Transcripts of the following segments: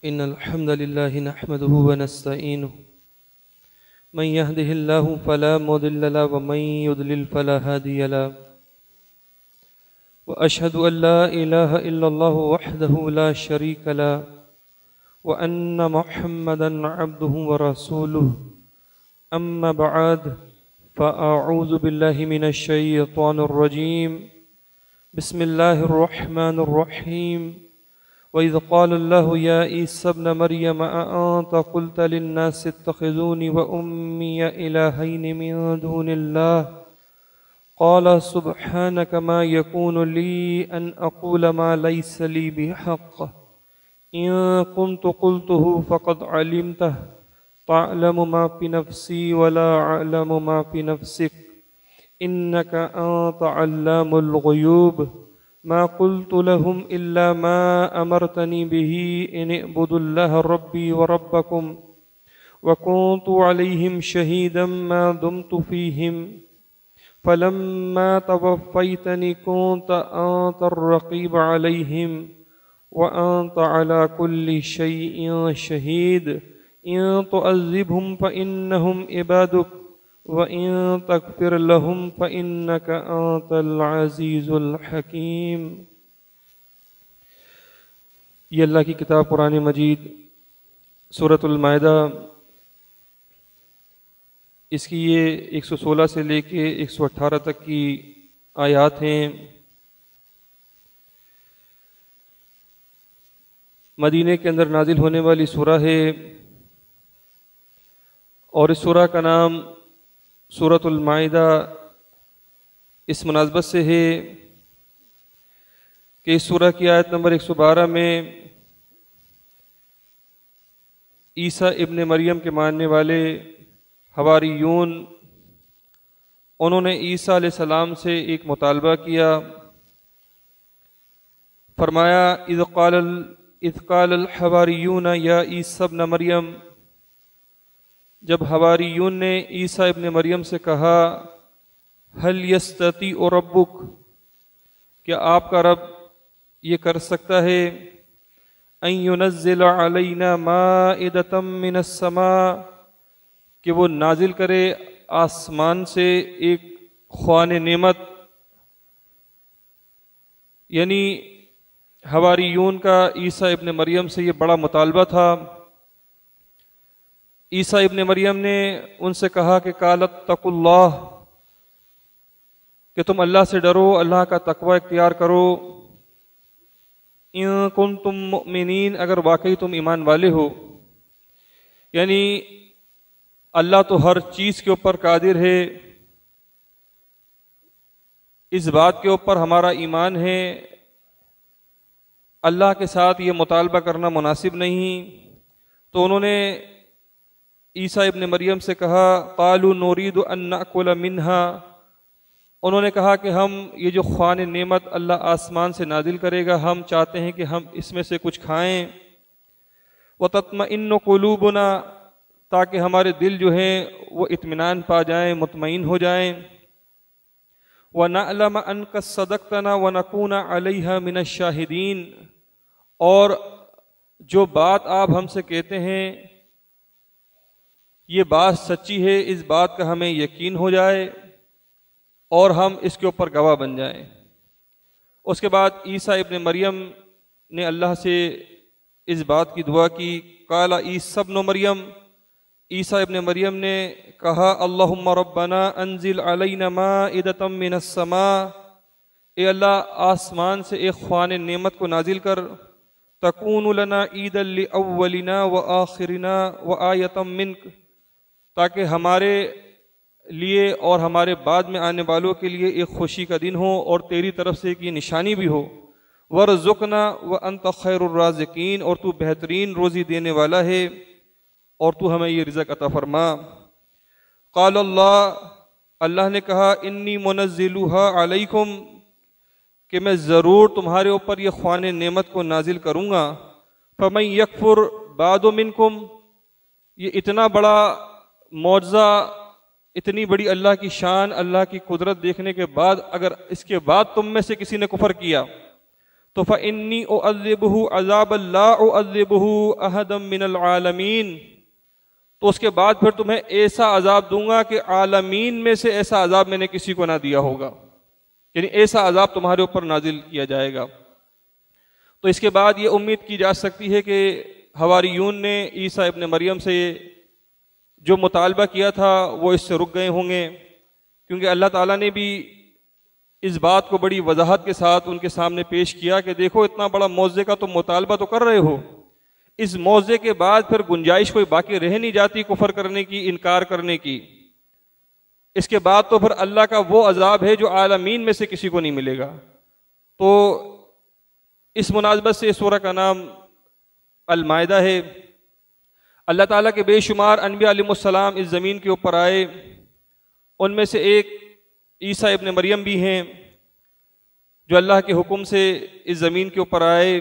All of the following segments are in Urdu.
إن الحمد لله نحمده ونستعينه من يهده الله فلا مضل له ومن يضلل فلا هادي له وأشهد أن لا إله إلا الله وحده لا شريك له وأن محمدا عبده ورسوله أما بعد فأعوذ بالله من الشيطان الرجيم بسم الله الرحمن الرحيم وإذ قال الله يا عيسى ابن مريم أأنت قلت للناس اتخذوني وأمي إلهين من دون الله قال سبحانك ما يكون لي أن أقول ما ليس لي بحق إن كنت قلته فقد علمته تعلم ما في نفسي ولا أعلم ما في نفسك إنك أنت علام الغيوب ما قلت لهم إلا ما أمرتني به إن اعبدوا الله ربي وربكم وكنت عليهم شهيدا ما دمت فيهم فلما توفيتني كنت أنت الرقيب عليهم وأنت على كل شيء شهيد إن تعذبهم فإنهم عبادك وَإِن تَغْفِرْ لَهُمْ فَإِنَّكَ أَنْتَ الْعَزِيزُ الْحَكِيمُ۔ یہ اللہ کی کتاب قرآن مجید سورۃ المائدہ، اس کی یہ 116 سے لے کے 118 تک کی آیات ہیں۔ مدینے کے اندر نازل ہونے والی سورہ ہے، اور اس سورہ کا نام سورۃ المائدہ اس مناسبت سے ہے کہ اس سورہ کی آیت نمبر 112 میں عیسیٰ ابن مریم کے ماننے والے حواریون، انہوں نے عیسیٰ علیہ السلام سے ایک مطالبہ کیا۔ فرمایا اذ قال الحواریون یا عیسیٰ ابن مریم، جب حواریون نے عیسیٰ ابن مریم سے کہا هل یستطیع ربک، کیا آپ کا رب یہ کر سکتا ہے ان ینزل علینا مائدۃ من السماء، کہ وہ نازل کرے آسمان سے ایک خوان نعمت۔ یعنی حواریون کا عیسیٰ ابن مریم سے یہ بڑا مطالبہ تھا۔ عیسیٰ ابن مریم نے ان سے کہا کہ قالت اتقوا اللہ، کہ تم اللہ سے ڈرو، اللہ کا تقوی اختیار کرو۔ ان کنتم مؤمنین، اگر واقعی تم ایمان والے ہو۔ یعنی اللہ تو ہر چیز کے اوپر قادر ہے، اس بات کے اوپر ہمارا ایمان ہے، اللہ کے ساتھ یہ مطالبہ کرنا مناسب نہیں۔ تو انہوں نے عیسیٰ ابن مریم سے کہا قالوا نريد ان ناكل منها، انہوں نے کہا کہ ہم یہ جو خوان نعمت اللہ آسمان سے نازل کرے گا، ہم چاہتے ہیں کہ ہم اس میں سے کچھ کھائیں۔ وتطمئن قلوبنا، تاکہ ہمارے دل جو ہیں وہ اطمینان پا جائیں، مطمئن ہو جائیں۔ ونعلم انك صدقتنا ونكون عليها من الشاہدین، اور جو بات آپ ہم سے کہتے ہیں یہ بات سچی ہے، اس بات کا ہمیں یقین ہو جائے اور ہم اس کے اوپر گواہ بن جائیں۔ اس کے بعد عیسیٰ ابن مریم نے اللہ سے اس بات کی دعا کی۔ قال عیسیٰ ابن مریم، عیسیٰ ابن مریم نے کہا اللہم ربنا انزل علینا مائدۃ من السماء، اے اللہ آسمان سے ایک خوان نعمت کو نازل کر، تکون لنا عیدا لاولنا وآخرنا وآیۃ منک، تاکہ ہمارے لیے اور ہمارے بعد میں آنے والوں کے لیے ایک خوشی کا دن ہو اور تیری طرف سے ایک یہ نشانی بھی ہو۔ وارزقنا وانت خیر الرازقین، اور تو بہترین روزی دینے والا ہے اور تو ہمیں یہ رزق عطا فرما۔ قال اللہ نے کہا انی منزلها علیکم، کہ میں ضرور تمہارے اوپر یہ خوان نعمت کو نازل کروں گا۔ فمن یکفر بعد منکم، یہ اتنا بڑا معجزہ، اتنی بڑی اللہ کی شان، اللہ کی قدرت دیکھنے کے بعد اگر اس کے بعد تم میں سے کسی نے کفر کیا تو فإنی اعذبہ عذابا لا اعذبہ احدا من العالمین، تو اس کے بعد پھر تمہیں ایسا عذاب دوں گا کہ عالمین میں سے ایسا عذاب میں نے کسی کو نہ دیا ہوگا، یعنی ایسا عذاب تمہارے اوپر نازل کیا جائے گا۔ تو اس کے بعد یہ امید کی جا سکتی ہے کہ حواریون نے عیسیٰ ابن مریم سے جو مطالبہ کیا تھا وہ اس سے رک گئے ہوں گے، کیونکہ اللہ تعالیٰ نے بھی اس بات کو بڑی وضاحت کے ساتھ ان کے سامنے پیش کیا کہ دیکھو اتنا بڑا معجزے کا تم مطالبہ تو کر رہے ہو، اس معجزے کے بعد پھر گنجائش کوئی باقی رہ نہیں جاتی کفر کرنے کی، انکار کرنے کی۔ اس کے بعد تو پھر اللہ کا وہ عذاب ہے جو عالمین میں سے کسی کو نہیں ملے گا۔ تو اس مناسبت سے اس سورہ کا نام المائدہ ہے۔ اللہ تعالیٰ کے بے شمار انبیاء علیہ السلام اس زمین کے اوپر آئے، ان میں سے ایک عیسیٰ ابن مریم بھی ہیں جو اللہ کے حکم سے اس زمین کے اوپر آئے،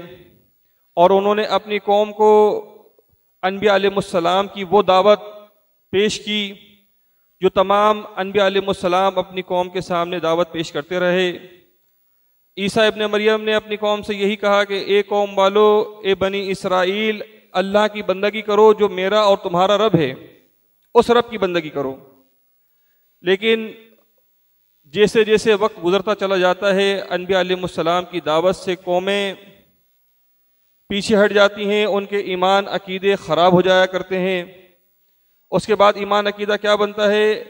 اور انہوں نے اپنی قوم کو انبیاء علیہ السلام کی وہ دعوت پیش کی جو تمام انبیاء علیہ السلام اپنی قوم کے سامنے دعوت پیش کرتے رہے۔ عیسیٰ ابن مریم نے اپنی قوم سے یہی کہا کہ اے قوم والو، اے بنی اسرائیل، اللہ کی بندگی کرو جو میرا اور تمہارا رب ہے، اس رب کی بندگی کرو۔ لیکن جیسے جیسے وقت گزرتا چلا جاتا ہے، انبیاء علیہ السلام کی دعوت سے قومیں پیچھے ہٹ جاتی ہیں، ان کے ایمان عقیدے خراب ہو جایا کرتے ہیں۔ اس کے بعد ایمان عقیدہ کیا بنتا ہے؟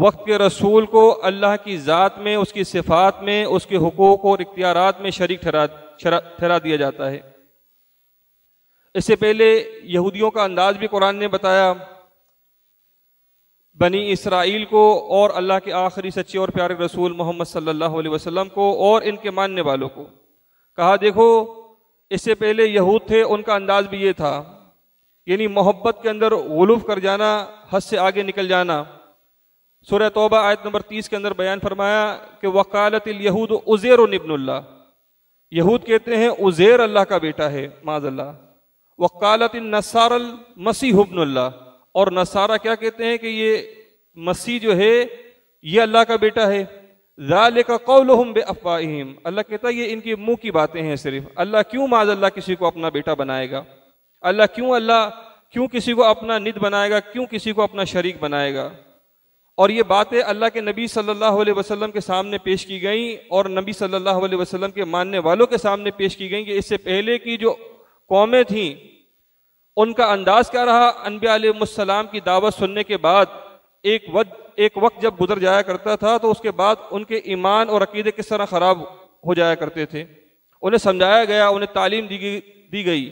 وقت کے رسول کو اللہ کی ذات میں، اس کی صفات میں، اس کے حقوق اور اختیارات میں شریک ٹھہرا دیا جاتا ہے۔ اس سے پہلے یہودیوں کا انداز بھی قرآن نے بتایا، بنی اسرائیل کو اور اللہ کے آخری سچے اور پیارے رسول محمد صلی اللہ علیہ وسلم کو اور ان کے ماننے والوں کو کہا دیکھو اس سے پہلے یہود تھے، ان کا انداز بھی یہ تھا، یعنی محبت کے اندر غلو کر جانا، حد سے آگے نکل جانا۔ سورہ توبہ آیت نمبر 30 کے اندر بیان فرمایا کہ وقالت الیہود عزیر ابن اللہ، یہود کہتے ہیں عزیر اللہ کا بیٹا ہے، معاذ اللہ۔ وقالت النصارى المسیح ابن اللہ، اور نصارہ کیا کہتے ہیں کہ یہ مسیح جو ہے یہ اللہ کا بیٹا ہے۔ ذالک قولہم بافواہہم، اللہ کہتا ہے یہ ان کی منہ کی باتیں ہیں صرف۔ اللہ کیوں معاذ اللہ کسی کو اپنا بیٹا بنائے گا؟ اللہ کیوں کسی کو اپنا ند بنائے گا؟ کیوں کسی کو اپنا شریک بنائے گا؟ اور یہ باتیں اللہ کے نبی صلی اللہ علیہ وسلم کے سامنے پیش کی گئیں، اور نبی صلی اللہ علیہ وسلم کے ماننے والوں کے سامنے پیش کی گئیں کہ اس سے پہلے کی جو قومیں تھیں ان کا انداز کیا رہا۔ انبیاء علیہ السلام کی دعوت سننے کے بعد ایک وقت جب گزر جایا کرتا تھا تو اس کے بعد ان کے ایمان اور عقیدے کس طرح خراب ہو جایا کرتے تھے۔ انہیں سمجھایا گیا، انہیں تعلیم دی گئی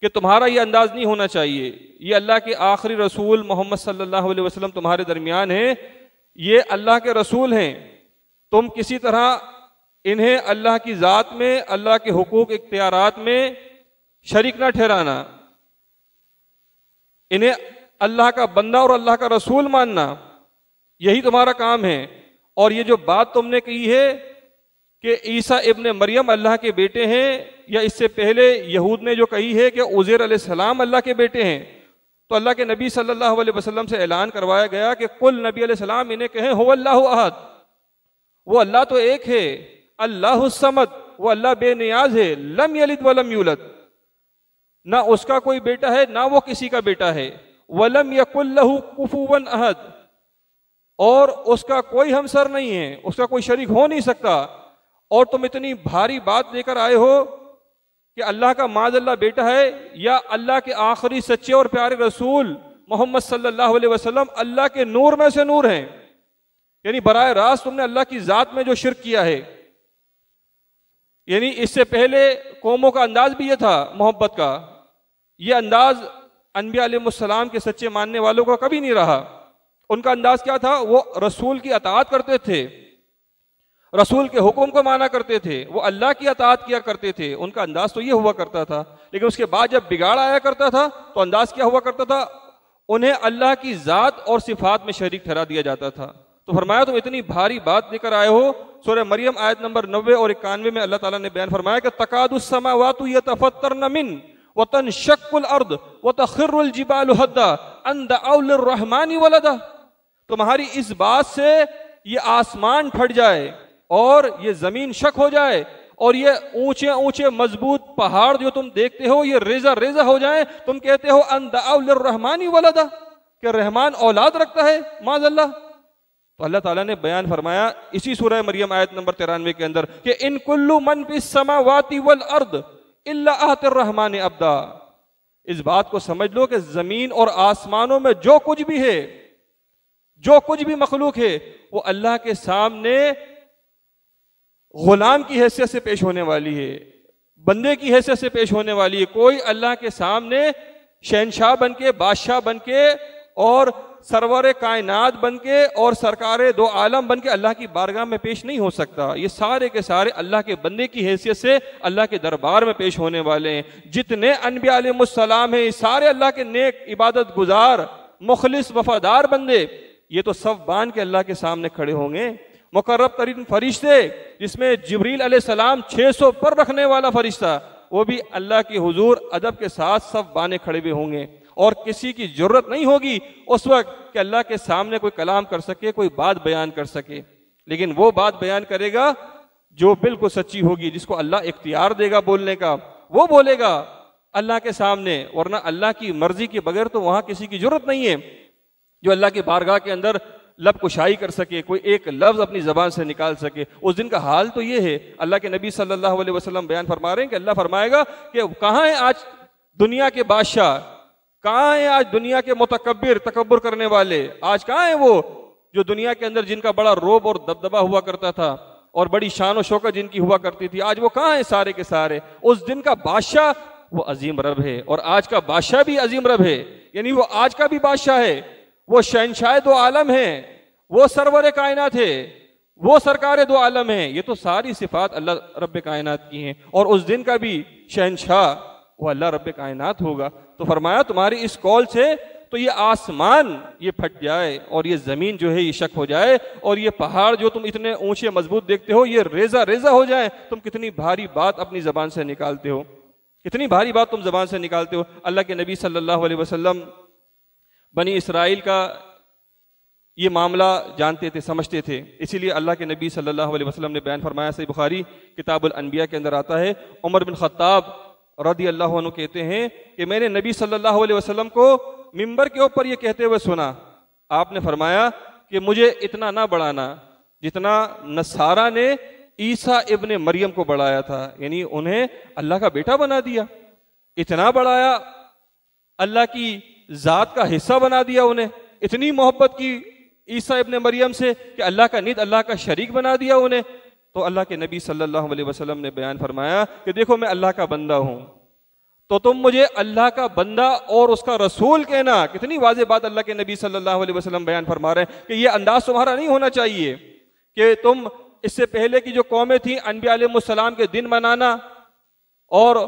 کہ تمہارا یہ انداز نہیں ہونا چاہیے، یہ اللہ کے آخری رسول محمد صلی اللہ علیہ وسلم تمہارے درمیان ہیں، یہ اللہ کے رسول ہیں، تم کسی طرح انہیں اللہ کی ذات میں، اللہ کے حقوق اختیارات میں شریک نہ ٹھہرانا، انہیں اللہ کا بندہ اور اللہ کا رسول ماننا، یہی تمہارا کام ہے۔ اور یہ جو بات تم نے کہی ہے کہ عیسیٰ ابن مریم اللہ کے بیٹے ہیں، یا اس سے پہلے یہود نے جو کہی ہے کہ عزیر علیہ السلام اللہ کے بیٹے ہیں، تو اللہ کے نبی صلی اللہ علیہ وسلم سے اعلان کروایا گیا کہ قل، نبی علیہ السلام انہیں کہیں هو اللہ احد، وہ اللہ تو ایک ہے، اللہ الصمد، وہ اللہ بے نیاز ہے، لم یلد ولم یولد، نہ اس کا کوئی بیٹا ہے نہ وہ کسی کا بیٹا ہے، ولم یکن لہ کفوا احد، اور اس کا کوئی ہمسر نہیں ہے، اس کا کوئی شریک ہو نہیں سکتا۔ اور تم اتنی بھاری بات لے کر آئے ہو کہ اللہ کا معاذ اللہ بیٹا ہے، یا اللہ کے آخری سچے اور پیارے رسول محمد صلی اللہ علیہ وسلم اللہ کے نور میں سے نور ہیں، یعنی براہ راست تم نے اللہ کی ذات میں جو شرک کیا ہے۔ یعنی اس سے پہلے قوموں کا انداز بھی یہ تھا محبت کا، یہ انداز انبیاء علیہ السلام کے سچے ماننے والوں کا کبھی نہیں رہا۔ ان کا انداز کیا تھا؟ وہ رسول کی اطاعت کرتے تھے، رسول کے حکم کو مانا کرتے تھے، وہ اللہ کی اطاعت کیا کرتے تھے، ان کا انداز تو یہ ہوا کرتا تھا۔ لیکن اس کے بعد جب بگاڑ آیا کرتا تھا تو انداز کیا ہوا کرتا تھا؟ انہیں اللہ کی ذات اور صفات میں شریک ٹھہرا دیا جاتا تھا۔ تو فرمایا تم اتنی بھاری بات لے کر آئے ہو۔ سورہ مریم آیت نمبر 90 اور 91 میں اللہ تعالیٰ نے بیان فرمایا کہ تکاد السماوات یتفطرن من وتنشق الارض وتخر الجبال هدا ان دعوا للرحمن ولدا، تمہاری اس بات سے یہ آسمان پھٹ جائے اور یہ زمین شک ہو جائے اور یہ اونچے اونچے مضبوط پہاڑ جو تم دیکھتے ہو یہ ریزہ ریزہ ہو جائیں، تم کہتے ہو ان دعوا للرحمن ولدا، کہ رحمان اولاد رکھتا ہے معاذ اللہ۔ تو اللہ تعالیٰ نے بیان فرمایا اسی سورہ مریم آیت نمبر 93 کے اندر کہ ان کل من فی السماوات والارض الا آت الرحمن عبدا، اس بات کو سمجھ لو کہ زمین اور آسمانوں میں جو کچھ بھی ہے، جو کچھ بھی مخلوق ہے، وہ اللہ کے سامنے غلام کی حیثیت سے پیش ہونے والی ہے، بندے کی حیثیت سے پیش ہونے والی ہے۔ کوئی اللہ کے سامنے شہنشاہ بن کے، بادشاہ بن کے اور سرور کائنات بن کے اور سرکار دو عالم بن کے اللہ کی بارگاہ میں پیش نہیں ہو سکتا۔ یہ سارے کے سارے اللہ کے بندے کی حیثیت سے اللہ کے دربار میں پیش ہونے والے ہیں۔ جتنے انبیاء علیہ السلام ہیں سارے اللہ کے نیک عبادت گزار مخلص وفادار بندے، یہ تو صف باندھ کے اللہ کے سامنے کھڑے ہوں گے۔ مقرب ترین فرشتے جس میں جبریل علیہ السلام 600 پر رکھنے والا فرشتہ، وہ بھی اللہ کے حضور ادب کے ساتھ صف باندھے کھڑے ہوئے ہوں گے، اور کسی کی ضرورت نہیں ہوگی اس وقت کہ اللہ کے سامنے کوئی کلام کر سکے، کوئی بات بیان کر سکے، لیکن وہ بات بیان کرے گا جو بالکل سچی ہوگی، جس کو اللہ اختیار دے گا بولنے کا، وہ بولے گا اللہ کے سامنے، ورنہ اللہ کی مرضی کے بغیر تو وہاں کسی کی ضرورت نہیں ہے جو اللہ کی بارگاہ کے اندر لب کشائی کر سکے، کوئی ایک لفظ اپنی زبان سے نکال سکے۔ اس دن کا حال تو یہ ہے، اللہ کے نبی صلی اللہ علیہ وسلم بیان فرما رہے ہیں کہ اللہ فرمائے گا کہ کہاں ہیں آج دنیا کے بادشاہ، کہاں ہیں آج دنیا کے متکبر، تکبر کرنے والے، آج کہاں ہیں وہ جو دنیا کے اندر جن کا بڑا روب اور دبدبہ ہوا کرتا تھا اور بڑی شان و شوکت جن کی ہوا کرتی تھی، آج وہ کہاں ہیں سارے کے سارے؟ اس دن کا بادشاہ وہ عظیم رب ہے، اور آج کا بادشاہ بھی عظیم رب ہے، یعنی وہ آج کا بھی بادشاہ ہے، وہ شہنشاہ دو عالم ہیں، وہ سرور کائنات ہے، وہ سرکار دو عالم ہیں۔ یہ تو ساری صفات اللہ رب کائنات کی ہیں، اور اس دن کا بھی شہنشاہ وہ اللہ رب کائنات ہوگا۔ تو فرمایا تمہاری اس قول سے تو یہ آسمان یہ پھٹ جائے اور یہ زمین جو ہے یہ شک ہو جائے، اور یہ پہاڑ جو تم اتنے اونچے مضبوط دیکھتے ہو یہ ریزہ ریزہ ہو جائیں۔ تم کتنی بھاری بات اپنی زبان سے نکالتے ہو، کتنی بھاری بات تم زبان سے نکالتے ہو۔ اللہ کے نبی صلی اللہ علیہ وسلم بنی اسرائیل کا یہ معاملہ جانتے تھے، سمجھتے تھے، اسی لیے اللہ کے نبی صلی اللہ علیہ وسلم نے بیان فرمایا، صحیح بخاری کتاب الانبیاء کے اندر آتا ہے، عمر بن خطاب رضی اللہ عنہ کہتے ہیں کہ میں نے نبی صلی اللہ علیہ وسلم کو ممبر کے اوپر یہ کہتے ہوئے سنا، آپ نے فرمایا کہ مجھے اتنا نہ بڑھانا جتنا نصارہ نے عیسیٰ ابن مریم کو بڑھایا تھا، یعنی انہیں اللہ کا بیٹا بنا دیا، اتنا بڑھایا، اللہ کی ذات کا حصہ بنا دیا انہیں، اتنی محبت کی عیسیٰ ابن مریم سے کہ اللہ کا ند، اللہ کا شریک بنا دیا انہیں۔ تو اللہ کے نبی صلی اللہ علیہ وسلم نے بیان فرمایا کہ دیکھو میں اللہ کا بندہ ہوں، تو تم مجھے اللہ کا بندہ اور اس کا رسول کہنا۔ کتنی واضح بات اللہ کے نبی صلی اللہ علیہ وسلم بیان فرما رہے ہیں کہ یہ انداز تمہارا نہیں ہونا چاہیے کہ تم اس سے پہلے کی جو قومیں تھیں انبیاء علیہ السلام کے دن منانا اور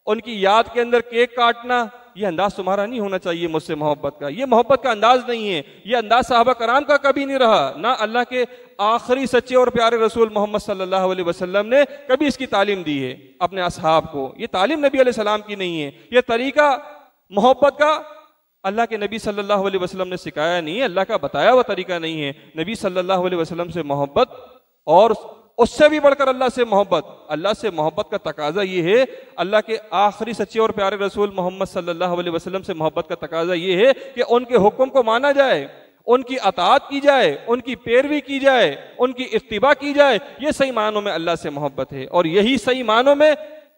ان کی یاد کے اندر کیک کاٹنا، یہ انداز تمہارا نہیں ہونا چاہیے مجھ سے محبت کا، یہ محبت کا انداز نہیں ہے، یہ انداز صحابہ کرام کا کبھی نہیں رہا، نہ اللہ کے آخری سچے اور پیارے رسول محمد صلی اللہ علیہ وسلم نے کبھی اس کی تعلیم دی ہے اپنے اصحاب کو۔ یہ تعلیم نبی علیہ السلام کی نہیں ہے، یہ طریقہ محبت کا اللہ کے نبی صلی اللہ علیہ وسلم نے سکھایا نہیں ہے، اللہ کا بتایا ہوا طریقہ نہیں ہے۔ نبی صلی اللہ علیہ وسلم سے محبت اور اس سے بھی بڑھ کر اللہ سے محبت، اللہ سے محبت کا تقاضا یہ ہے، اللہ کے آخری سچے اور پیارے رسول محمد صلی اللہ علیہ وسلم سے محبت کا تقاضا یہ ہے کہ ان کے حکم کو مانا جائے، ان کی اطاعت کی جائے، ان کی پیروی کی جائے، ان کی اتباع کی جائے۔ یہ صحیح معنوں میں اللہ سے محبت ہے، اور یہی صحیح معنوں میں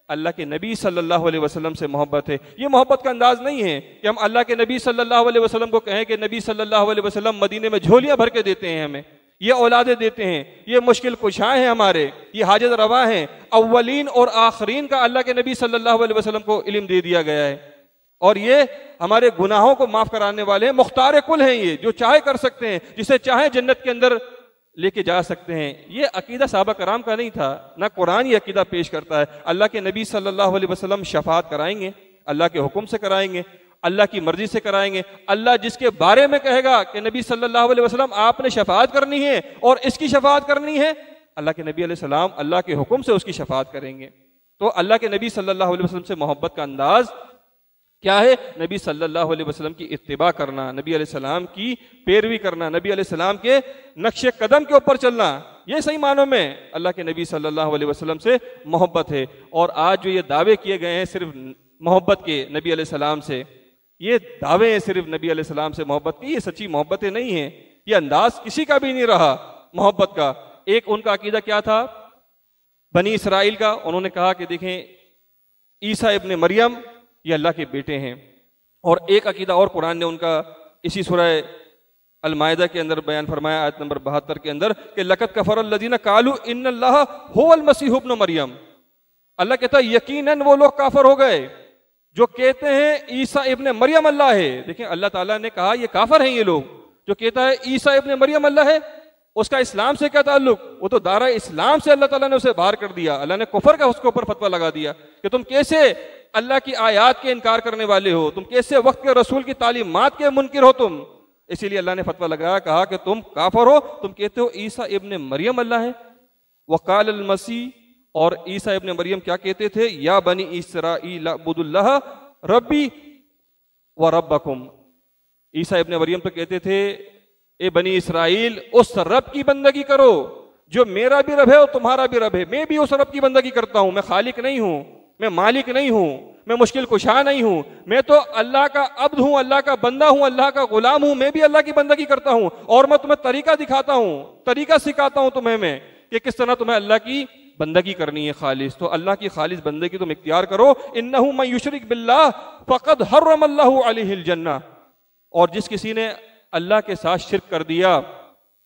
اللہ کے نبی صلی اللہ علیہ وسلم سے محبت ہے۔ یہ محبت کا انداز نہیں ہے کہ ہم اللہ کے نبی صلی اللہ علیہ وسلم کو کہیں کہ نبی صلی اللہ علیہ وسلم مدینے میں جھولیاں بھر کے دیتے ہیں، ہمیں یہ اولادیں دیتے ہیں، یہ مشکل کشاں ہیں ہمارے، یہ حاجت روا ہیں۔ اولین اور آخرین کا اللہ کے نبی صلی اللہ علیہ وسلم کو علم دے دیا گیا ہے، اور یہ ہمارے گناہوں کو معاف کرانے والے ہیں، مختار کل ہیں، یہ جو چاہے کر سکتے ہیں، جسے چاہے جنت کے اندر لے کے جا سکتے ہیں۔ یہ عقیدہ صحابہ کرام کا نہیں تھا، نہ قرآن یہ عقیدہ پیش کرتا ہے۔ اللہ کے نبی صلی اللہ علیہ وسلم شفاعت کرائیں گے، اللہ کے حکم سے کرائیں گے، اللہ کی مرضی سے کرائیں گے۔ اللہ جس کے بارے میں کہے گا کہ نبی صلی اللہ علیہ وسلم آپ نے شفاعت کرنی ہے اور اس کی شفاعت کرنی ہے، اللہ کے نبی علیہ السلام اللہ کے حکم سے اس کی شفاعت کریں گے۔ تو اللہ کے نبی صلی اللہ علیہ وسلم سے محبت کا انداز کیا ہے؟ نبی صلی اللہ علیہ وسلم کی اتباع کرنا، نبی علیہ السلام کی پیروی کرنا، نبی علیہ السلام کے نقش قدم کے اوپر چلنا، یہ صحیح معنوں میں اللہ کے نبی صلی اللہ علیہ وسلم سے محبت ہے۔ اور آج جو یہ دعوے کیے گئے ہیں صرف محبت کے نبی علیہ السلام سے، یہ دعوے ہیں صرف نبی علیہ السلام سے محبت کی، یہ سچی محبتیں نہیں ہیں، یہ انداز کسی کا بھی نہیں رہا محبت کا۔ ایک ان کا عقیدہ کیا تھا بنی اسرائیل کا، انہوں نے کہا کہ دیکھیں عیسیٰ ابن مریم یہ اللہ کے بیٹے ہیں۔ اور ایک عقیدہ اور قرآن نے ان کا اسی سورہ المائدہ کے اندر بیان فرمایا، آیت نمبر 72 کے اندر، کہ لقد کفر الذین قالوا ان اللہ هو المسیح ابن مریم۔ اللہ کہتا ہے یقیناً وہ لوگ کافر ہو گئے جو کہتے ہیں عیسیٰ ابن مریم اللہ ہے۔ دیکھیں اللہ تعالیٰ نے کہا یہ کافر ہیں یہ لوگ جو کہتا ہے عیسیٰ ابن مریم اللہ ہے، اس کا اسلام سے کیا تعلق؟ وہ تو دائرہ اسلام سے اللہ تعالیٰ نے اسے باہر کر دیا، اللہ نے کفر کا اس کے اوپر فتویٰ لگا دیا کہ تم کیسے اللہ کی آیات کے انکار کرنے والے ہو، تم کیسے وقت کے رسول کی تعلیمات کے منکر ہو تم۔ اسی لیے اللہ نے فتویٰ لگایا، کہا کہ تم کافر ہو، تم کہتے ہو عیسیٰ ابن مریم اللہ ہے۔ وقال المسیح، اور عیسیٰ ابن مریم کیا کہتے تھے؟ یا بنی اسرائیل اعبدوا اللہ ربی و ربکم۔ عیسیٰ ابن مریم تو کہتے تھے اے بنی اسرائیل اس رب کی بندگی کرو جو میرا بھی رب ہے اور تمہارا بھی رب ہے، میں بھی اس رب کی بندگی کرتا ہوں، میں خالق نہیں ہوں، میں مالک نہیں ہوں، میں مشکل کشا نہیں ہوں، میں تو اللہ کا عبد ہوں، اللہ کا بندہ ہوں، اللہ کا غلام ہوں، میں بھی اللہ کی بندگی کرتا ہوں۔ اور میں تمہیں طریقہ دکھاتا ہوں، طریقہ سکھاتا ہوں تمہیں میں کہ کس طرح تمہیں اللہ کی بندگی کرنی ہے خالص۔ تو اللہ کی خالص بندگی تم اختیار کرو۔ انہ من یشرک باللہ فقد حرم اللہ علیہ الجنہ، اور جس کسی نے اللہ کے ساتھ شرک کر دیا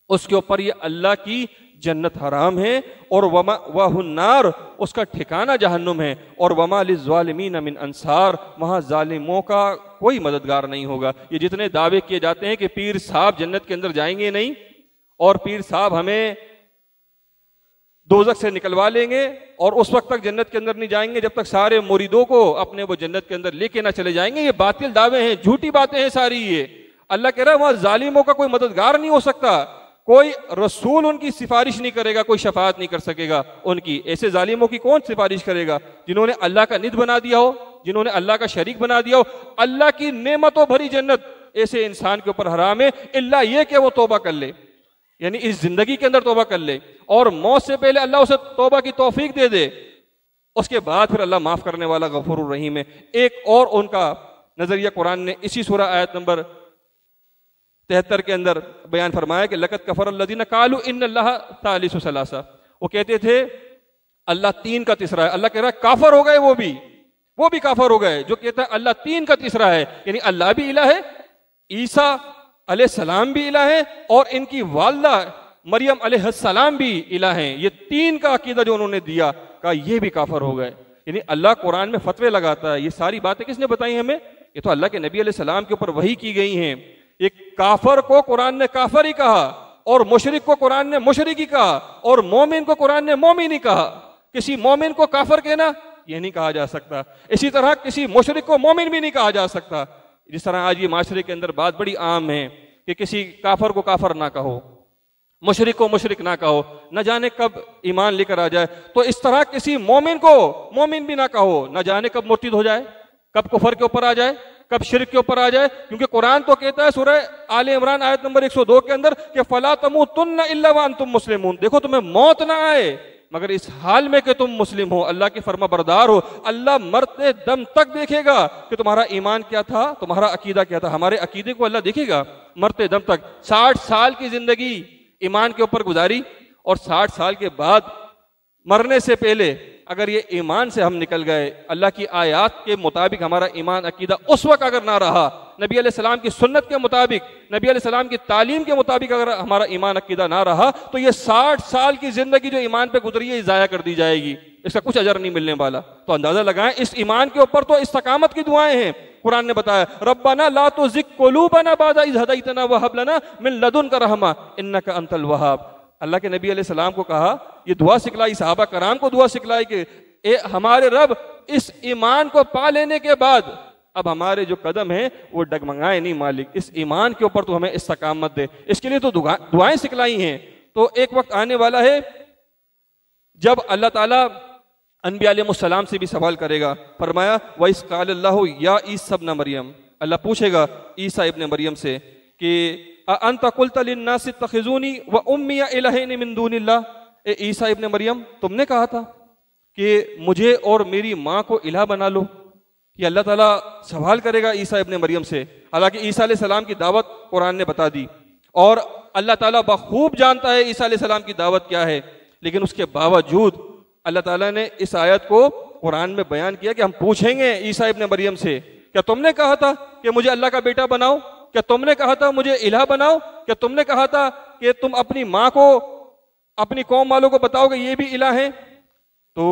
اس کے اوپر یہ اللہ کی جنت حرام ہے، اور وَمَأْوَاهُ النَّارُ، اس کا ٹھکانہ جہنم ہے، اور وَمَا لِلظَّالِمِينَ مِنْ انصار، وہاں ظالموں کا کوئی مددگار نہیں ہوگا۔ یہ جتنے دعوے کیے جاتے ہیں کہ پیر صاحب جنت کے اندر جائیں گے نہیں، اور پیر صاحب ہمیں دوزخ سے نکلوا لیں گے، اور اس وقت تک جنت کے اندر نہیں جائیں گے جب تک سارے مریدوں کو اپنے وہ جنت کے اندر لے کے نہ چلے جائیں گے، یہ باطل دعوے ہیں، جھوٹی باتیں ہیں ساری۔ یہ اللہ کہہ رہا ہے وہاں ظالموں کا کوئی مددگار نہیں ہو سکتا، کوئی رسول ان کی سفارش نہیں کرے گا، کوئی شفاعت نہیں کر سکے گا ان کی۔ ایسے ظالموں کی کون سفارش کرے گا جنہوں نے اللہ کا ند بنا دیا ہو، جنہوں نے اللہ کا شریک بنا دیا ہو۔ اللہ کی نعمتوں بھری جنت ایسے انسان کے اوپر حرام ہے، الا یہ کہ وہ توبہ کر لے، یعنی اس زندگی کے اندر توبہ کر لے، اور موت سے پہلے اللہ اسے توبہ کی توفیق دے دے، اس کے بعد پھر اللہ معاف کرنے والا غفور الرحیم ہے۔ ایک اور ان کا نظریہ قرآن نے اسی سورہ آیت نمبر 73 کے اندر بیان فرمایا کہ لقد کفر الذین قالوا ان اللہ ثالث ثلاثہ، وہ کہتے تھے اللہ تین کا تیسرا ہے۔ اللہ کہہ رہا ہے کافر ہو گئے، وہ بھی کافر ہو گئے جو کہتا ہے اللہ تین کا تیسرا ہے، یعنی اللہ بھی الہ ہے، عیسیٰ علیہ السلام بھی الہ ہے، اور ان کی والدہ مریم علیہ السلام بھی الہ ہیں۔ یہ تین کا عقیدہ جو انہوں نے دیا، کہا یہ بھی کافر ہو گئے۔ یعنی اللہ قرآن میں فتوے لگاتا ہے۔ یہ ساری باتیں کس نے بتائی ہمیں؟ یہ تو اللہ کے نبی علیہ السلام کے اوپر وحی کی گئی ہیں۔ ایک کافر کو قرآن نے کافر ہی کہا، اور مشرک کو قرآن نے مشرک ہی کہا، اور مومن کو قرآن نے مومن ہی کہا۔ کسی مومن کو کافر کہنا یہ نہیں کہا جا سکتا، اسی طرح کسی مشرک کو مومن بھی نہیں کہا جا سکتا۔ جس طرح آج یہ معاشرے کے اندر بات بڑی عام ہے کہ کسی کافر کو کافر نہ کہو، مشرک کو مشرک نہ کہو، نہ جانے کب ایمان لے کر آ جائے۔ تو اس طرح کسی مومن کو مومن بھی نہ کہو، نہ جانے کب مرتد ہو جائے، کب کفر کے اوپر آ جائے، کب شرک کے اوپر آ جائے۔ کیونکہ قرآن تو کہتا ہے سورہ آل عمران آیت نمبر 102 کے اندر کہ فَلَا تَمُوتُنَّ إِلَّا وَأَنْتُمْ مُسْلِمُونَ، دیکھو تمہیں موت نہ آئے مگر اس حال میں کہ تم مسلم ہو، اللہ کے فرما بردار ہو۔ اللہ مرتے دم تک دیکھے گا کہ تمہارا ایمان کیا تھا، تمہارا عقیدہ کیا تھا۔ ہمارے عقیدے کو اللہ دیکھے گا مرتے دم تک۔ 60 سال کی زندگی ایمان کے اوپر گزاری، اور 60 سال کے بعد مرنے سے پہلے اگر یہ ایمان سے ہم نکل گئے، اللہ کی آیات کے مطابق ہمارا ایمان عقیدہ اس وقت اگر نہ رہا، نبی علیہ السلام کی سنت کے مطابق، نبی علیہ السلام کی تعلیم کے مطابق اگر ہمارا ایمان عقیدہ نہ رہا، تو یہ 60 سال کی زندگی جو ایمان پہ گزری ہے ضائع کر دی جائے گی، اس کا کچھ اجر نہیں ملنے والا۔ تو اندازہ لگائیں اس ایمان کے اوپر تو استقامت کی دعائیں ہیں۔ قرآن نے بتایا ربنا لا تزغ قلوبنا بعد اذ ہدیتنا وہب لنا من لدنک رحمہ انک انت الوہاب۔ اللہ کے نبی علیہ السلام کو کہا، یہ دعا سکھلائی، صحابہ کرام کو دعا سکھلائی کہ اے ہمارے رب اس ایمان کو پا لینے کے بعد اب ہمارے جو قدم ہیں وہ ڈگمگائیں نہیں مالک، اس ایمان کے اوپر تو ہمیں استقامت دے۔ اس کے لیے تو دعائیں سکھلائی ہیں۔ تو ایک وقت آنے والا ہے جب اللہ تعالیٰ انبیاء علیہ السلام سے بھی سوال کرے گا۔ فرمایا وَإِذْ قَالَ اللَّهُ يَا عِيسَى ابْنَ مریم، اللہ پوچھے گا عیسیٰ ابن مریم سے کہ أَأَنْتَ قُلْتَ لِلنَّاسِ اتَّخِذُونِي وَأُمِّيَ إِلَٰهَيْنِ مِن دُونِ اللَّهِ، اے عیسیٰ ابن مریم تم نے کہا تھا کہ مجھے اور میری ماں کو الہ بنا لو. یہ اللہ تعالیٰ سوال کرے گا عیسیٰ ابن مریم سے. حالانکہ عیسیٰ علیہ السلام کی دعوت قرآن نے بتا دی اور اللہ تعالیٰ بخوب جانتا ہے عیسیٰ علیہ السلام کی دعوت کیا ہے، لیکن اس کے باوجود اللہ تعالیٰ نے اس آیت کو قرآن میں بیان کیا کہ ہم پوچھیں گے عیسیٰ ابن مریم سے، کیا تم نے کہا تھا کہ مجھے اللہ کا بیٹا بناؤ؟ کیا تم نے کہا تھا مجھے الہ بناؤ؟ کیا تم نے کہا تھا کہ تم اپنی ماں کو اپنی قوم والوں کو بتاؤ کہ یہ بھی الہ ہیں؟ تو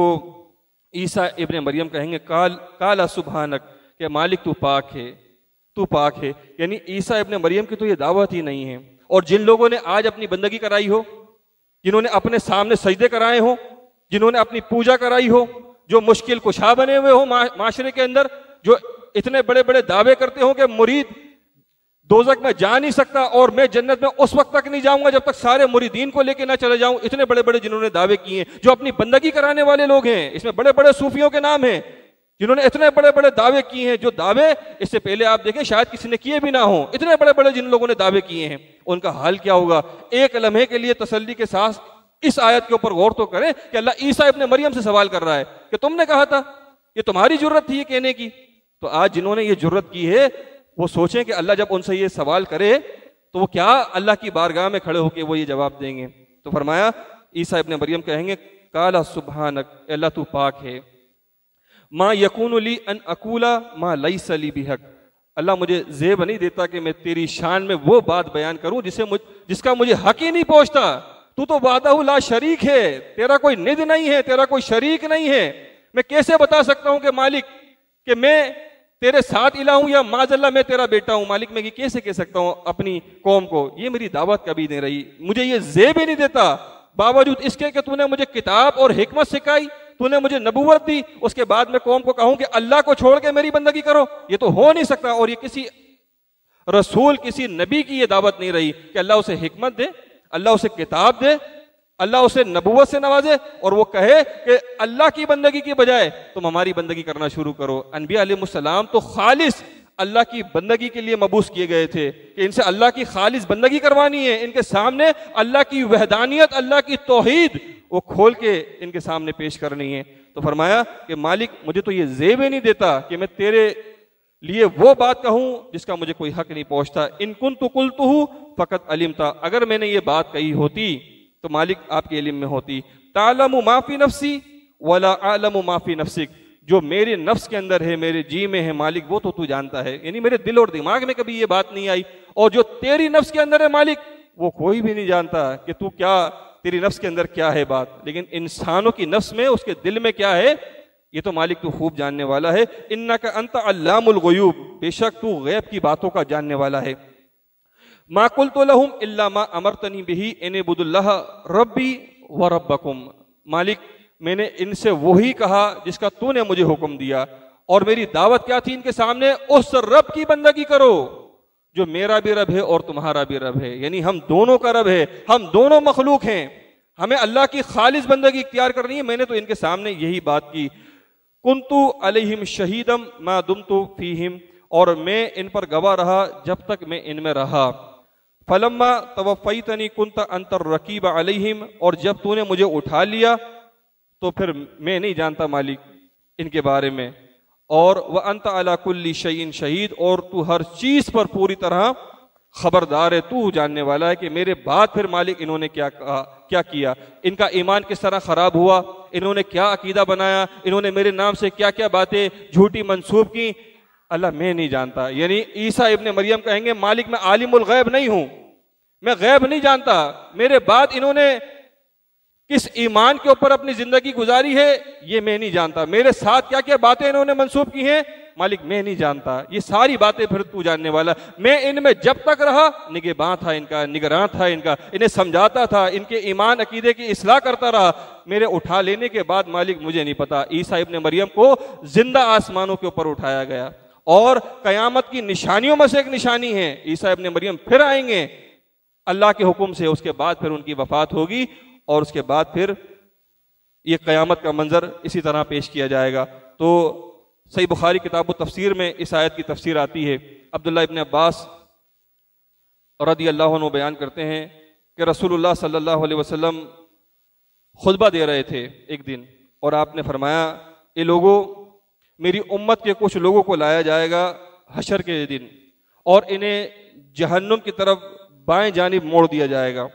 عیسیٰ ابن مریم کہیں گے کالا سبحانک، کہ مالک تو پاک ہے، تو پاک ہے. یعنی عیسیٰ ابن مریم کی تو یہ دعوت ہی نہیں ہے. اور جن لوگوں نے آج اپنی بندگی کرائی ہو، جنہوں نے اپنے سامنے سجدے کرائے ہوں، جنہوں نے اپنی پوجا کرائی ہو، جو مشکل کشا بنے ہوئے ہوں معاشرے کے اندر، جو اتنے بڑے بڑے دعوے کرتے ہوں کہ مرید دوزخ میں جا نہیں سکتا اور میں جنت میں اس وقت تک نہیں جاؤں گا جب تک سارے مریدین کو لے کے نہ چلے جاؤں، اتنے بڑے بڑے جنہوں نے دعوے کیے ہیں، جو اپنی بندگی کرانے والے لوگ ہیں، اس میں بڑے بڑے صوفیوں کے نام ہیں جنہوں نے اتنے بڑے بڑے دعوے کیے ہیں، جو دعوے اس سے پہلے آپ دیکھیں شاید کسی نے کیے بھی نہ ہوں. اتنے بڑے بڑے جن لوگوں نے دعوے کیے ہیں، ان کا حال کیا ہوگا؟ ایک لمحے کے لیے تسلی کے ساتھ اس آیت کے اوپر غور تو کریں کہ اللہ عیسیٰ ابن مریم سے سوال کر رہا ہے کہ تم نے کہا تھا، یہ تمہاری جرت تھی یہ کہنے کی. تو آج جنہوں نے یہ جرت کی ہے وہ سوچیں کہ اللہ جب ان سے یہ سوال کرے تو وہ کیا اللہ کی بارگاہ میں کھڑے ہو کے وہ یہ جواب دیں گے. تو فرمایا عیسیٰ ابن مریم کہیں گے کالا سبحانک، اللہ تو پاک ہے، ما یکون لی ان اقولا ما لیس لی بحق، اللہ مجھے زیب نہیں دیتا کہ میں تیری شان میں وہ بات بیان کروں جس کا مجھے حق ہی نہیں پہنچتا. تو وحدہ لا شریک ہے، تیرا کوئی ند نہیں ہے، تیرا کوئی شریک نہیں ہے. میں کیسے بتا سکتا ہوں کہ مالک کہ میں تیرے ساتھ الہ ہوں یا معاذ اللہ میں تیرا بیٹا ہوں؟ مالک میں یہ کیسے کہہ سکتا ہوں اپنی قوم کو؟ یہ میری دعوت کبھی نہیں رہی، مجھے یہ زیب ہی نہیں دیتا، باوجود اس کے کہ تو نے مجھے کتاب اور حکمت سکھائی، تو نے مجھے نبوت دی، اس کے بعد میں قوم کو کہوں کہ اللہ کو چھوڑ کے میری بندگی کرو، یہ تو ہو نہیں سکتا. اور یہ کسی رسول کسی نبی کی یہ دعوت نہیں رہی کہ اللہ اسے حکمت دے، اللہ اسے کتاب دے، اللہ اسے نبوت سے نوازے اور وہ کہے کہ اللہ کی بندگی کی بجائے تم ہماری بندگی کرنا شروع کرو. انبیاء علیہ السلام تو خالص اللہ کی بندگی کے لیے مبعوث کیے گئے تھے کہ ان سے اللہ کی خالص بندگی کروانی ہے. ان کے سامنے اللہ کی وحدانیت، اللہ کی توحید وہ کھول کے ان کے سامنے پیش کرنی ہے. تو فرمایا کہ مالک مجھے تو یہ زیب ہی نہیں دیتا کہ میں تیرے لیے وہ بات کہوں جس کا مجھے کوئی حق نہیں پہنچتا. ان کنت قلتہ فقط علمتا، اگر میں نے یہ بات کہی ہوتی تو مالک آپ کے علم میں ہوتی. تعلم ما فی نفسی ولا اعلم ما فی نفسک، جو میرے نفس کے اندر ہے، میرے جی میں ہے مالک، وہ تو جانتا ہے. یعنی میرے دل اور دماغ میں کبھی یہ بات نہیں آئی، اور جو تیری نفس کے اندر ہے مالک وہ کوئی بھی نہیں جانتا کہ تو کیا، تیری نفس کے اندر کیا ہے بات. لیکن انسانوں کی نفس میں، اس کے دل میں کیا ہے یہ تو مالک تو خوب جاننے والا ہے. انک انت علام الغیوب، بے شک تو غیب کی باتوں کا جاننے والا ہے. ما قلت لهم الا ما امرتنی به ان اعبدوا اللہ ربی وربکم، مالک میں نے ان سے وہی کہا جس کا تو نے مجھے حکم دیا، اور میری دعوت کیا تھی ان کے سامنے؟ اس رب کی بندگی کرو جو میرا بھی رب ہے اور تمہارا بھی رب ہے. یعنی ہم دونوں کا رب ہے، ہم دونوں مخلوق ہیں، ہمیں اللہ کی خالص بندگی اختیار کرنی ہے. میں نے تو ان کے سامنے یہی بات کی. کنتو علیہم شہیدم ما دمتو فیہم، اور میں ان پر گواہ رہا جب تک میں ان میں رہا. فلما توفیتنی کنت انت الرقیب علیہم، اور جب تو نے مجھے اٹھا لیا تو پھر میں نہیں جانتا مالک ان کے بارے میں. اور وانت علی کل شیء شہید، اور تو ہر چیز پر پوری طرح خبردار ہے، تو جاننے والا ہے کہ میرے بعد پھر مالک انہوں نے کیا کہا، کیا کیا، ان کا ایمان کس طرح خراب ہوا، انہوں نے کیا عقیدہ بنایا، انہوں نے میرے نام سے کیا کیا باتیں جھوٹی منسوب کی، اللہ میں نہیں جانتا. یعنی عیسیٰ ابن مریم کہیں گے مالک میں عالم الغیب نہیں ہوں، میں غیب نہیں جانتا، میرے بعد انہوں نے کس ایمان کے اوپر اپنی زندگی گزاری ہے یہ میں نہیں جانتا، میرے ساتھ کیا کیا باتیں انہوں نے منسوب کی ہیں مالک میں نہیں جانتا. یہ ساری باتیں پھر تو جاننے والا. میں ان میں جب تک رہا نگہباں تھا ان کا، نگراں تھا ان کا، انہیں سمجھاتا تھا، ان کے ایمان عقیدے کی اصلاح کرتا رہا. میرے اٹھا لینے کے بعد مالک مجھے نہیں پتا. عیسیٰ ابن مریم کو زندہ آسمانوں کے اوپر اٹھایا گیا، اور قیامت کی نشانیوں میں سے ایک نشانی ہے عیسیٰ ابن مریم پھر آئیں گے اللہ کے حکم سے. اس کے بعد پھر ان کی وفات ہوگی، اور اس کے بعد پھر یہ قیامت کا منظر اسی طرح پیش کیا جائے گا. تو صحیح بخاری کتاب و تفسیر میں اس آیت کی تفسیر آتی ہے. عبداللہ ابن عباس رضی اللہ عنہ بیان کرتے ہیں کہ رسول اللہ صلی اللہ علیہ وسلم خطبہ دے رہے تھے ایک دن، اور آپ نے فرمایا اے لوگوں، میری امت کے کچھ لوگوں کو لایا جائے گا حشر کے دن اور انہیں جہنم کی طرف بائیں جانب موڑ دیا جائے گا،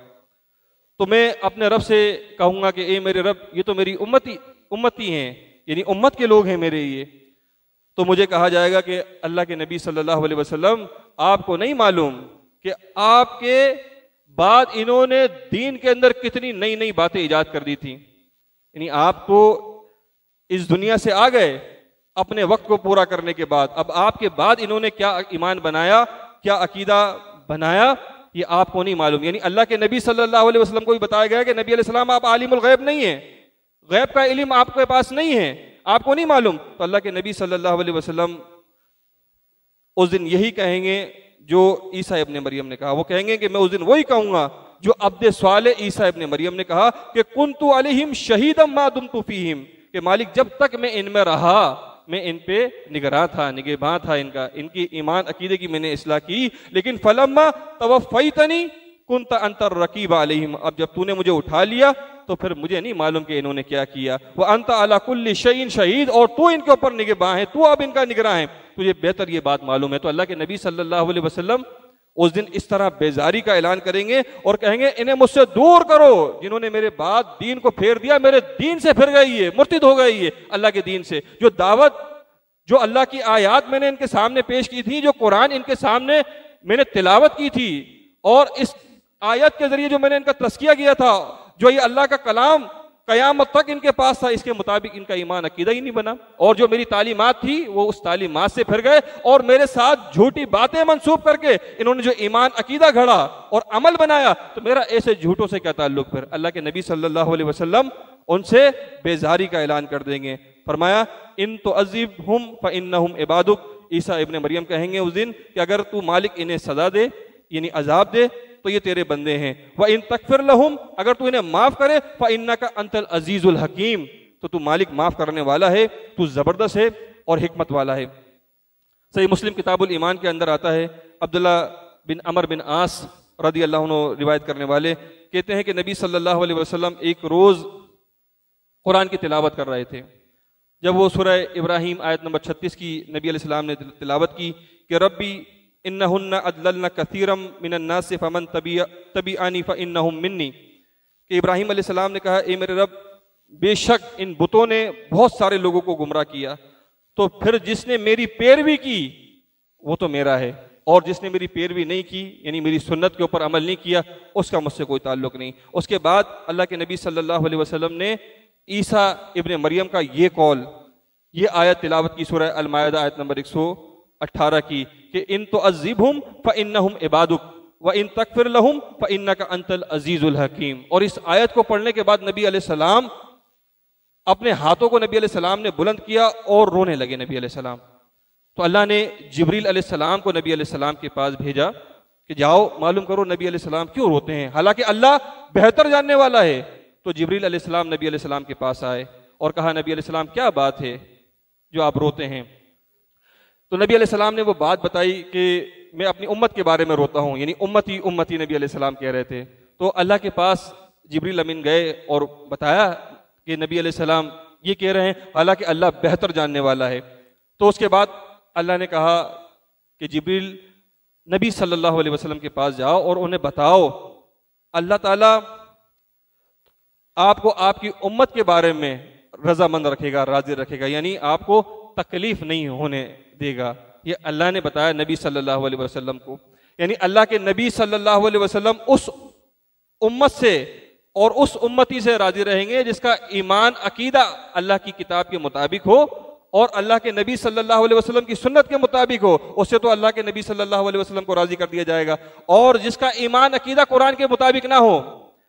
تو میں اپنے رب سے کہوں گا کہ اے میرے رب، یہ تو میری امتی ہیں، یعنی امت کے لوگ ہیں میرے یہ، تو مجھے کہا جائے گا کہ اللہ کے نبی صلی اللہ علیہ وسلم آپ کو نہیں معلوم کہ آپ کے بعد انہوں نے دین کے اندر کتنی نئی نئی باتیں ایجاد کر دی تھیں، یعنی آپ تو اس دنیا سے آ گئے اپنے وقت کو پورا کرنے کے بعد، اب آپ کے بعد انہوں نے کیا ایمان بنایا، کیا عقیدہ بنایا، یہ آپ کو نہیں معلوم۔ یعنی اللہ کے نبی صلی اللہ علیہ وسلم کو بھی بتایا گیا کہ نبی علیہ السلام آپ عالم الغیب نہیں ہیں، غیب کا علم آپ کے پاس نہیں ہے، آپ کو نہیں معلوم۔ تو اللہ کے نبی صلی اللہ علیہ وسلم اس دن یہی کہیں گے جو عیسیٰ ابن مریم نے کہا، وہ کہیں گے کہ میں اس دن وہی کہوں گا جو عبد صالح عیسیٰ ابن مریم نے کہا کہ کنت علیہم شہیدا ما دمت فیہم، کہ مالک جب تک میں ان میں رہا میں ان پہ نگراں تھا، نگہباں تھا، ان کی ایمان عقیدے کی میں نے اصلاح کی، لیکن فلما توفیتنی کنت انت الرقیب علیہم، اب جب تو نے مجھے اٹھا لیا تو پھر مجھے نہیں معلوم کہ انہوں نے کیا کیا، وانت علی کل شیء شہید، اور تو ان کے اوپر نگہباں ہے، تو اب ان کا نگراں ہے، تجھے بہتر یہ بات معلوم ہے۔ تو اللہ کے نبی صلی اللہ علیہ وسلم اس دن اس طرح بیزاری کا اعلان کریں گے اور کہیں گے انہیں مجھ سے دور کرو، جنہوں نے میرے بعد دین کو پھیر دیا، میرے دین سے پھر گئی ہے، مرتد ہو گئی ہے اللہ کے دین سے، جو دعوت جو اللہ کی آیات میں نے ان کے سامنے پیش کی تھی، جو قرآن ان کے سامنے میں نے تلاوت کی تھی، اور اس آیت کے ذریعے جو میں نے ان کا تزکیہ کیا تھا، جو یہ اللہ کا کلام قیامت تک ان کے پاس تھا، اس کے مطابق ان کا ایمان عقیدہ ہی نہیں بنا، اور جو میری تعلیمات تھی وہ اس تعلیمات سے پھر گئے، اور میرے ساتھ جھوٹی باتیں منسوب کر کے انہوں نے جو ایمان عقیدہ گھڑا اور عمل بنایا، تو میرا ایسے جھوٹوں سے کیا تعلق؟ پھر اللہ کے نبی صلی اللہ علیہ وسلم ان سے بیزاری کا اعلان کر دیں گے۔ فرمایا ان تعذبہم فانہم عبادک، عیسیٰ ابن مریم کہیں گے اس دن کہ اگر تو مالک انہیں سزا دے یعنی عذاب دے تو یہ تیرے بندے ہیں، وَإِن تَغْفِرْ لَهُمْ، اگر تو انہیں معاف کرے فَإِنَّكَ أَنْتَ الْعَزِيزُ الْحَكِيمُ، تو تو مالک معاف کرنے والا ہے، تو زبردست ہے اور حکمت والا ہے۔ صحیح مسلم کتاب الایمان کے اندر آتا ہے، عبداللہ بن عمر بن عاص رضی اللہ عنہ روایت کرنے والے کہتے ہیں کہ نبی صلی اللہ علیہ وسلم ایک روز قرآن کی تلاوت کر رہے تھے، جب وہ سورہ ابراہیم آیت نمبر 36 کی نبی علیہ السلام نے تلاوت کی کہ ربی انہن ادللن کثیرا من الناس فمن تبعنی فانہم منی، کہ ابراہیم علیہ السلام نے کہا اے میرے رب، بے شک ان بتوں نے بہت سارے لوگوں کو گمراہ کیا، تو پھر جس نے میری پیروی کی وہ تو میرا ہے، اور جس نے میری پیروی نہیں کی یعنی میری سنت کے اوپر عمل نہیں کیا اس کا مجھ سے کوئی تعلق نہیں۔ اس کے بعد اللہ کے نبی صلی اللہ علیہ وسلم نے عیسیٰ ابن مریم کا یہ قول، یہ آیت تلاوت کی سورہ المائدہ آیت نمبر 118 کی کہ ان تعذبہم فانہم عبادک وان تغفر لہم فانک انت العزیز الحکیم، اور اس آیت کو پڑھنے کے بعد نبی علیہ السلام اپنے ہاتھوں کو نبی علیہ السلام نے بلند کیا اور رونے لگے نبی علیہ السلام۔ تو اللہ نے جبریل علیہ السلام کو نبی علیہ السلام کے پاس بھیجا کہ جاؤ معلوم کرو نبی علیہ السلام کیوں روتے ہیں، حالانکہ اللہ بہتر جاننے والا ہے۔ تو جبریل علیہ السلام نبی علیہ السلام کے پاس آئے اور کہا نبی علیہ السلام کیا بات ہے جو آپ روتے ہیں؟ تو نبی علیہ السلام نے وہ بات بتائی کہ میں اپنی امت کے بارے میں روتا ہوں، یعنی امتی امتی نبی علیہ السلام کہہ رہے تھے۔ تو اللہ کے پاس جبریل امین گئے اور بتایا کہ نبی علیہ السلام یہ کہہ رہے ہیں، حالانکہ اللہ بہتر جاننے والا ہے۔ تو اس کے بعد اللہ نے کہا کہ جبریل نبی صلی اللہ علیہ وسلم کے پاس جاؤ اور انہیں بتاؤ اللہ تعالیٰ آپ کو آپ کی امت کے بارے میں رضامند رکھے گا، راضی رکھے گا، یعنی آپ کو تکلیف نہیں ہونے دے گا۔ یہ اللہ نے بتایا نبی صلی اللہ علیہ وسلم کو، یعنی اللہ کے نبی صلی اللہ علیہ وسلم اس امت سے اور اس امتی سے راضی رہیں گے جس کا ایمان عقیدہ اللہ کی کتاب کے مطابق ہو اور اللہ کے نبی صلی اللہ علیہ وسلم کی سنت کے مطابق ہو، اس سے تو اللہ کے نبی صلی اللہ علیہ وسلم کو راضی کر دیا جائے گا۔ اور جس کا ایمان عقیدہ قرآن کے مطابق نہ ہو،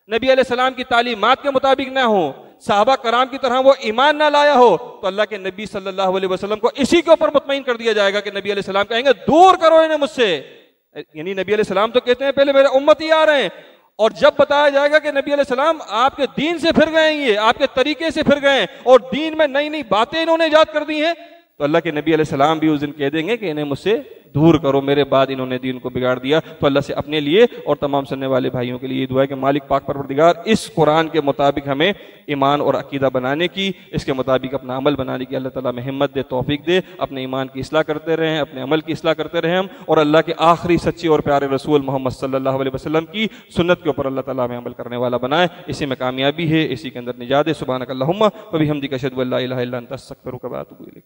نبی علیہ السلام کی تعلیمات کے مطابق نہ ہو، صحابہ کرام کی طرح وہ ایمان نہ لایا ہو، تو اللہ کے نبی صلی اللہ علیہ وسلم کو اسی کے اوپر مطمئن کر دیا جائے گا کہ نبی علیہ السلام کہیں گے دور کرو انہیں مجھ سے، یعنی نبی علیہ السلام تو کہتے ہیں پہلے میرے امتی آ رہے ہیں، اور جب بتایا جائے گا کہ نبی علیہ السلام آپ کے دین سے پھر گئے ہیں، یہ آپ کے طریقے سے پھر گئے ہیں اور دین میں نئی نئی باتیں انہوں نے ایجاد کر دی ہیں، تو اللہ کے نبی علیہ السلام بھی اس دن کہہ دیں گے کہ انہیں مجھ سے دور کرو، میرے بعد انہوں نے دین کو بگاڑ دیا۔ تو اللہ سے اپنے لیے اور تمام سننے والے بھائیوں کے لیے یہ دعا ہے کہ مالک پاک پروردگار اس قرآن کے مطابق ہمیں ایمان اور عقیدہ بنانے کی، اس کے مطابق اپنا عمل بنانے کی اللہ تعالیٰ میں ہمت دے، توفیق دے، اپنے ایمان کی اصلاح کرتے رہیں، اپنے عمل کی اصلاح کرتے رہیں ہم، اور اللہ کے آخری سچے اور پیارے رسول محمد صلی اللہ علیہ وسلم کی سنت کے اوپر اللہ تعالیٰ ہمیں عمل کرنے والا بنائے۔ اسی میں کامیابی ہے، اسی کے اندر نجات ہے۔ سبحانک اللہم و بحمدک اشہد ان لا الہ الا انت استغفرک و اتوب الیک۔